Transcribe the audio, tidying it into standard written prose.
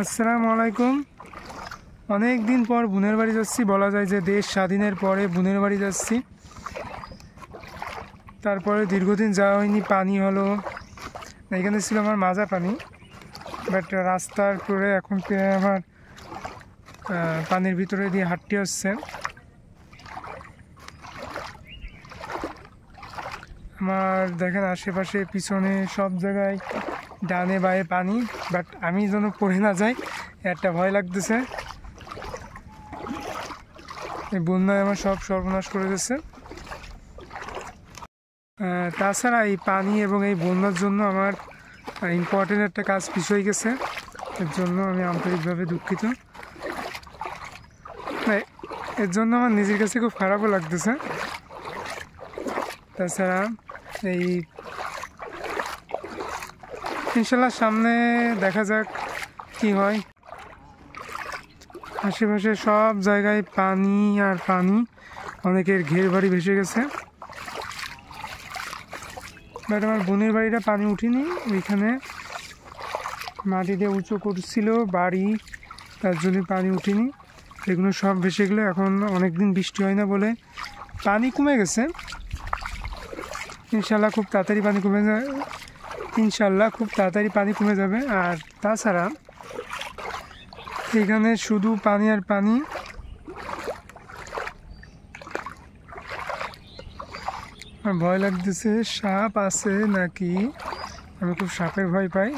আসসালামু আলাইকুম। অনেক দিন পর বোনের বাড়ি যাচ্ছি, বলা যায় যে দেশ স্বাধীনের পরে বোনের বাড়ি যাচ্ছি। তারপরে দীর্ঘদিন যাওয়া হয়নি, পানি হলো, এখানে ছিল আমার মাজা পানি, বাট রাস্তার করে এখন আমার পানির ভিতরে দিয়ে হাঁটতে হচ্ছে। আমার দেখেন আশেপাশে পিছনে সব জায়গায় ডানে বায়ে পানি, বাট আমি যেন পড়ে না যাই একটা ভয় লাগতেছে। এই বন্যায় আমার সব সর্বনাশ করে দিচ্ছে। তাছাড়া এই পানি এবং এই বন্যার জন্য আমার ইম্পর্টেন্ট একটা কাজ পিছ হয়ে গেছে, এর জন্য আমি আন্তরিকভাবে দুঃখিত। এর জন্য আমার নিজের কাছে খুব খারাপও লাগতেছে। তাছাড়া এই ইনশাল্লাহ সামনে দেখা যাক কি হয়। আশেপাশে সব জায়গায় পানি আর পানি, অনেকের ঘের বাড়ি ভেসে গেছে, বাট আমার বোনের বাড়িটা পানি উঠিনি। ওইখানে মাটিতে উঁচু করছিল বাড়ি, তার জন্য পানি উঠিনি, এগুলো সব ভেসে গেলে। এখন অনেক দিন বৃষ্টি হয় না বলে পানি কমে গেছে। ইনশাল্লাহ খুব তাড়াতাড়ি পানি কমে যাবে, ইনশাল্লাহ খুব তাড়াতাড়ি পানি কমে যাবে। আর তাছাড়া এখানে শুধু পানি আর পানি। ভয় লাগতেছে, সাপ আছে নাকি, আমি খুব সাপের ভয় পাই।